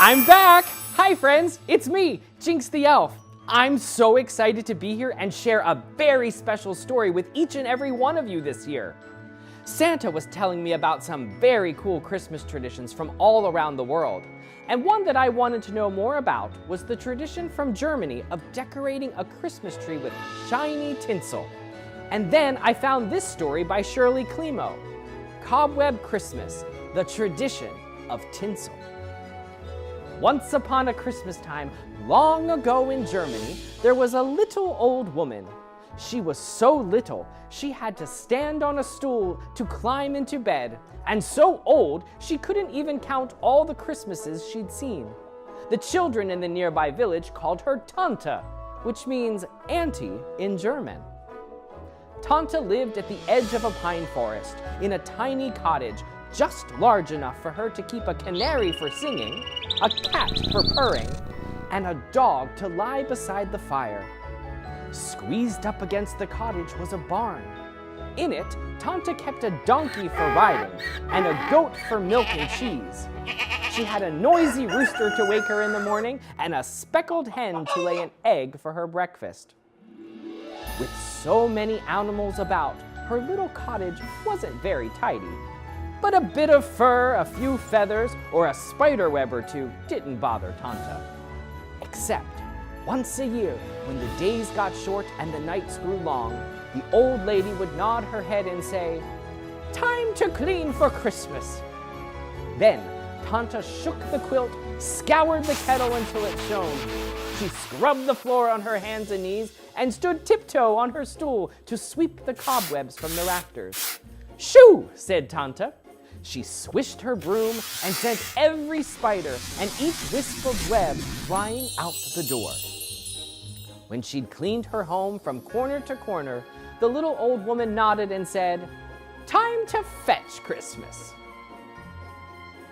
I'm back! Hi friends, it's me, Jinx the Elf. I'm so excited to be here and share a very special story with each and every one of you this year. Santa was telling me about some very cool Christmas traditions from all around the world. And one that I wanted to know more about was the tradition from Germany of decorating a Christmas tree with shiny tinsel. And then I found this story by Shirley Climo, Cobweb Christmas, the Tradition of Tinsel. Once upon a Christmas time, long ago in Germany, there was a little old woman. She was so little, she had to stand on a stool to climb into bed, and so old, she couldn't even count all the Christmases she'd seen. The children in the nearby village called her Tante, which means auntie in German. Tante lived at the edge of a pine forest in a tiny cottage just large enough for her to keep a canary for singing, a cat for purring, and a dog to lie beside the fire. Squeezed up against the cottage was a barn. In it, Tante kept a donkey for riding and a goat for milk and cheese. She had a noisy rooster to wake her in the morning and a speckled hen to lay an egg for her breakfast. With so many animals about, her little cottage wasn't very tidy. But a bit of fur, a few feathers, or a spider web or two didn't bother Tante. Except once a year, when the days got short and the nights grew long, the old lady would nod her head and say, "Time to clean for Christmas." Then Tante shook the quilt, scoured the kettle until it shone. She scrubbed the floor on her hands and knees and stood tiptoe on her stool to sweep the cobwebs from the rafters. "Shoo!" said Tante. She swished her broom and sent every spider and each wisp of web flying out the door. When she'd cleaned her home from corner to corner, the little old woman nodded and said, "Time to fetch Christmas."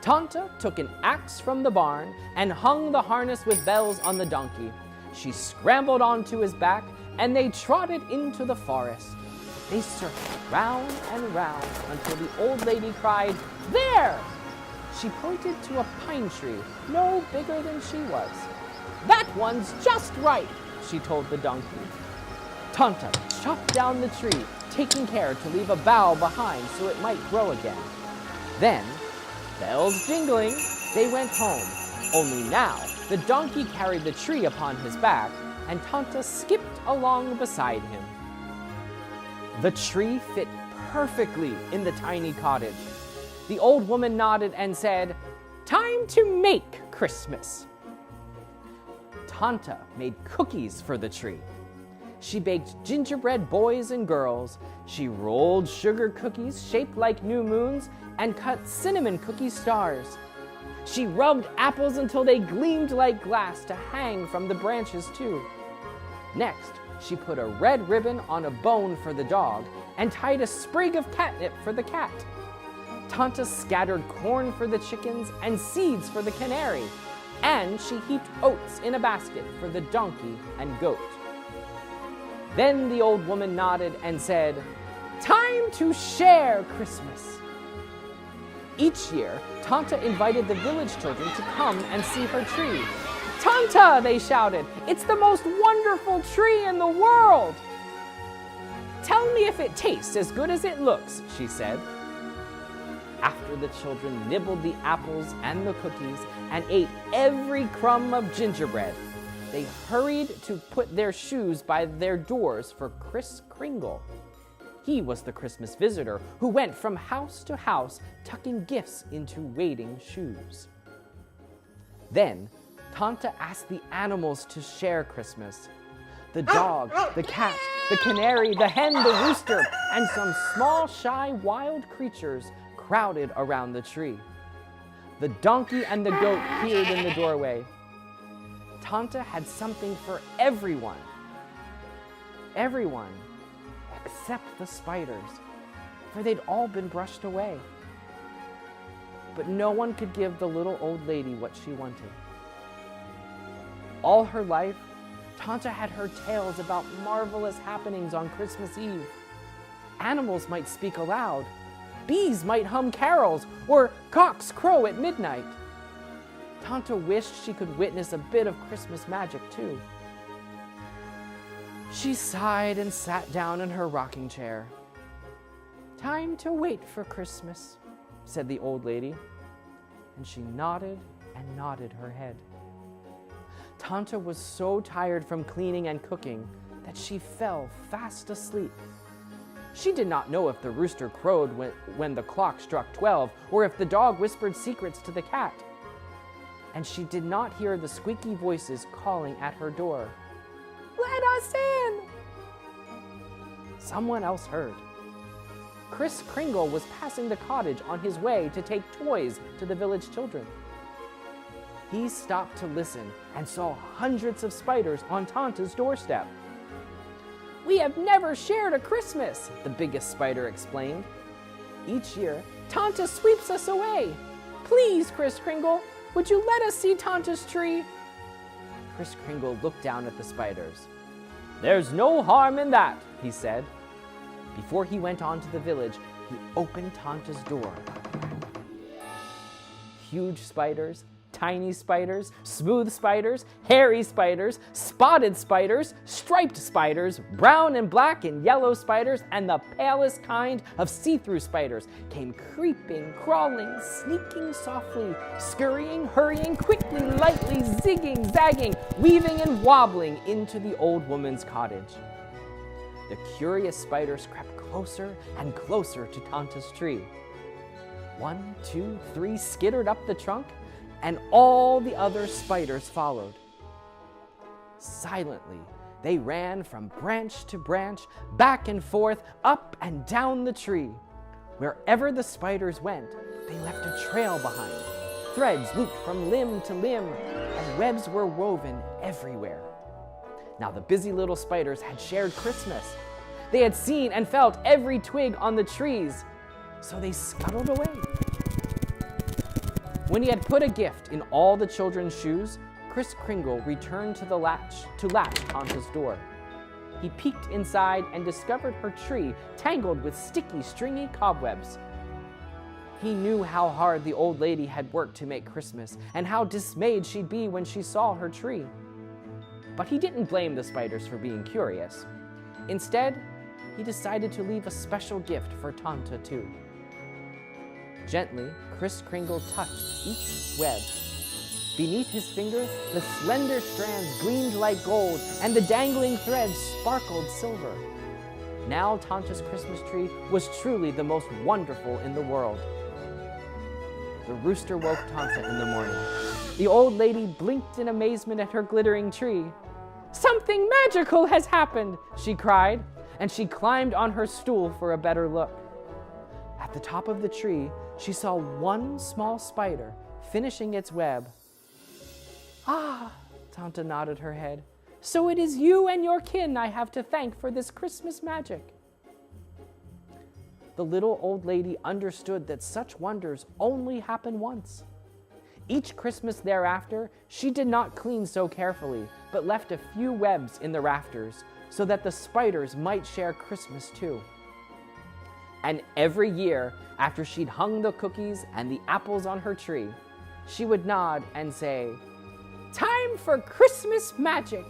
Tante took an axe from the barn and hung the harness with bells on the donkey. She scrambled onto his back and they trotted into the forest. They circled round and round until the old lady cried, "There!" She pointed to a pine tree no bigger than she was. "That one's just right," she told the donkey. Tante chopped down the tree, taking care to leave a bough behind so it might grow again. Then, bells jingling, they went home. Only now, the donkey carried the tree upon his back, and Tante skipped along beside him. The tree fit perfectly in the tiny cottage. The old woman nodded and said, "Time to make Christmas." Tante made cookies for the tree. She baked gingerbread boys and girls. She rolled sugar cookies shaped like new moons and cut cinnamon cookie stars. She rubbed apples until they gleamed like glass to hang from the branches too. Next, she put a red ribbon on a bone for the dog and tied a sprig of catnip for the cat. Tante scattered corn for the chickens and seeds for the canary, and she heaped oats in a basket for the donkey and goat. Then the old woman nodded and said, "Time to share Christmas." Each year, Tante invited the village children to come and see her tree. "Tante," they shouted, "it's the most wonderful tree in the world." "Tell me if it tastes as good as it looks," she said. After the children nibbled the apples and the cookies and ate every crumb of gingerbread, they hurried to put their shoes by their doors for Kris Kringle. He was the Christmas visitor who went from house to house tucking gifts into waiting shoes. Then, Tante asked the animals to share Christmas. The dog, the cat, the canary, the hen, the rooster, and some small, shy, wild creatures crowded around the tree. The donkey and the goat peered in the doorway. Tante had something for everyone. Everyone, except the spiders, for they'd all been brushed away. But no one could give the little old lady what she wanted. All her life, Tante had heard tales about marvelous happenings on Christmas Eve. Animals might speak aloud, bees might hum carols, or cocks crow at midnight. Tanta wished she could witness a bit of Christmas magic too. She sighed and sat down in her rocking chair. "Time to wait for Christmas," said the old lady, and she nodded and nodded her head. Tanta was so tired from cleaning and cooking that she fell fast asleep. She did not know if the rooster crowed when the clock struck 12, or if the dog whispered secrets to the cat. And she did not hear the squeaky voices calling at her door. "Let us in!" Someone else heard. Kris Kringle was passing the cottage on his way to take toys to the village children. He stopped to listen and saw hundreds of spiders on Tanta's doorstep. "We have never shared a Christmas," the biggest spider explained. "Each year, Tanta sweeps us away. Please, Kris Kringle, would you let us see Tanta's tree?" Kris Kringle looked down at the spiders. "There's no harm in that," he said. Before he went on to the village, he opened Tanta's door. Huge spiders, tiny spiders, smooth spiders, hairy spiders, spotted spiders, striped spiders, brown and black and yellow spiders, and the palest kind of see-through spiders came creeping, crawling, sneaking softly, scurrying, hurrying, quickly, lightly, zigging, zagging, weaving and wobbling into the old woman's cottage. The curious spiders crept closer and closer to Tanta's tree. 1, 2, 3 skittered up the trunk, and all the other spiders followed. Silently, they ran from branch to branch, back and forth, up and down the tree. Wherever the spiders went, they left a trail behind. Threads looped from limb to limb, and webs were woven everywhere. Now the busy little spiders had shared Christmas. They had seen and felt every twig on the trees, so they scuttled away. When he had put a gift in all the children's shoes, Kris Kringle returned to latch Tanta's door. He peeked inside and discovered her tree tangled with sticky, stringy cobwebs. He knew how hard the old lady had worked to make Christmas and how dismayed she'd be when she saw her tree. But he didn't blame the spiders for being curious. Instead, he decided to leave a special gift for Tanta too. Gently, Kris Kringle touched each web. Beneath his finger, the slender strands gleamed like gold, and the dangling threads sparkled silver. Now Tanta's Christmas tree was truly the most wonderful in the world. The rooster woke Tanta in the morning. The old lady blinked in amazement at her glittering tree. "Something magical has happened!" she cried, and she climbed on her stool for a better look. At the top of the tree, she saw one small spider finishing its web. "Ah," Tanta nodded her head, "so it is you and your kin I have to thank for this Christmas magic." The little old lady understood that such wonders only happen once. Each Christmas thereafter, she did not clean so carefully, but left a few webs in the rafters so that the spiders might share Christmas too. And every year, after she'd hung the cookies and the apples on her tree, she would nod and say, "Time for Christmas magic!"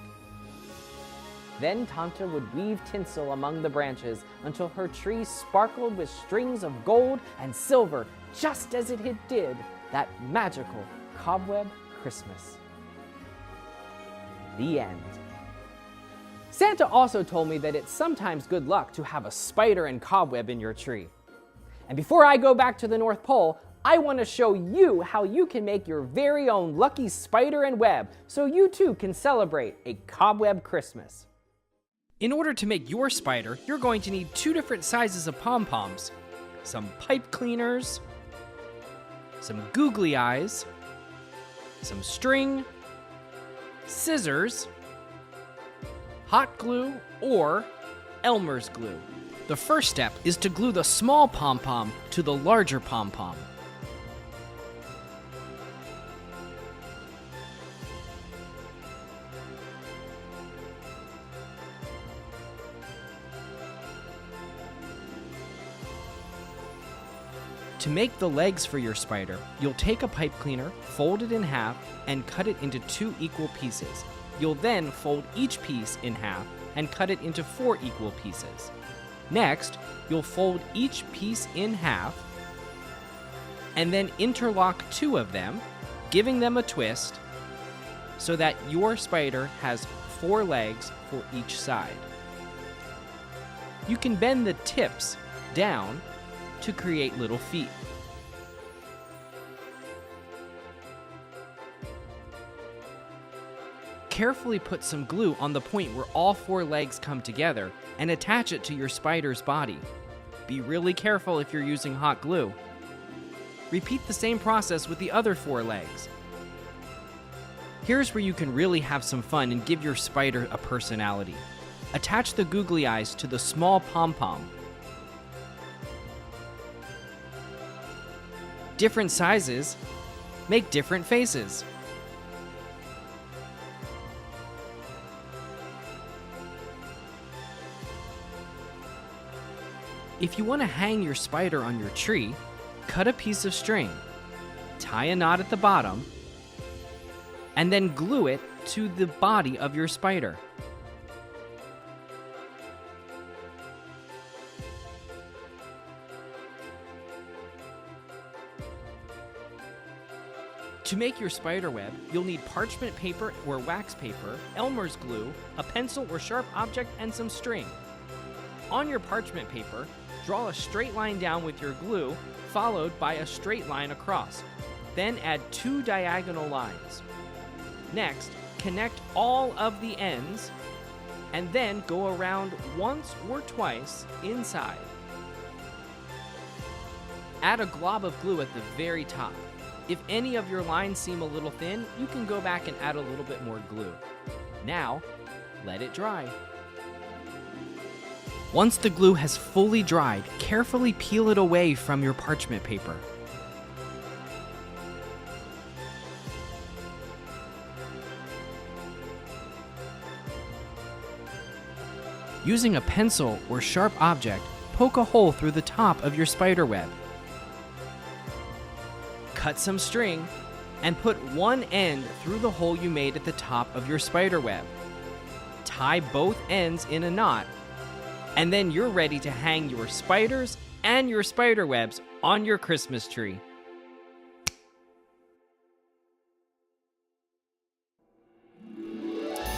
Then Tanta would weave tinsel among the branches until her tree sparkled with strings of gold and silver, just as it did that magical Cobweb Christmas. The end. Santa also told me that it's sometimes good luck to have a spider and cobweb in your tree. And before I go back to the North Pole, I want to show you how you can make your very own lucky spider and web so you too can celebrate a Cobweb Christmas. In order to make your spider, you're going to need 2 different sizes of pom-poms, some pipe cleaners, some googly eyes, some string, scissors, hot glue, or Elmer's glue. The first step is to glue the small pom-pom to the larger pom-pom. To make the legs for your spider, you'll take a pipe cleaner, fold it in half, and cut it into 2 equal pieces. You'll then fold each piece in half and cut it into 4 equal pieces. Next, you'll fold each piece in half and then interlock 2 of them, giving them a twist so that your spider has 4 legs for each side. You can bend the tips down to create little feet. Carefully put some glue on the point where all 4 legs come together and attach it to your spider's body. Be really careful if you're using hot glue. Repeat the same process with the other 4 legs. Here's where you can really have some fun and give your spider a personality. Attach the googly eyes to the small pom-pom. Different sizes make different faces. If you want to hang your spider on your tree, cut a piece of string, tie a knot at the bottom, and then glue it to the body of your spider. To make your spider web, you'll need parchment paper or wax paper, Elmer's glue, a pencil or sharp object, and some string. On your parchment paper, draw a straight line down with your glue, followed by a straight line across. Then add 2 diagonal lines. Next, connect all of the ends, and then go around once or twice inside. Add a glob of glue at the very top. If any of your lines seem a little thin, you can go back and add a little bit more glue. Now, let it dry. Once the glue has fully dried, carefully peel it away from your parchment paper. Using a pencil or sharp object, poke a hole through the top of your spider web. Cut some string and put one end through the hole you made at the top of your spider web. Tie both ends in a knot, and then you're ready to hang your spiders and your spider webs on your Christmas tree.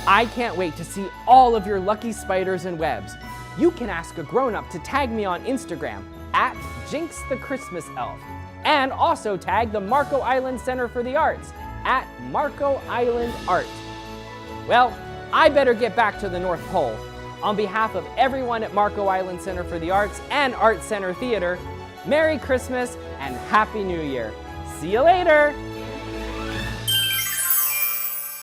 I can't wait to see all of your lucky spiders and webs. You can ask a grown-up to tag me on Instagram at Jinx the Christmas Elf, and also tag the Marco Island Center for the Arts at Marco Island Art. Well, I better get back to the North Pole. On behalf of everyone at Marco Island Center for the Arts and Art Center Theater, Merry Christmas and Happy New Year. See you later!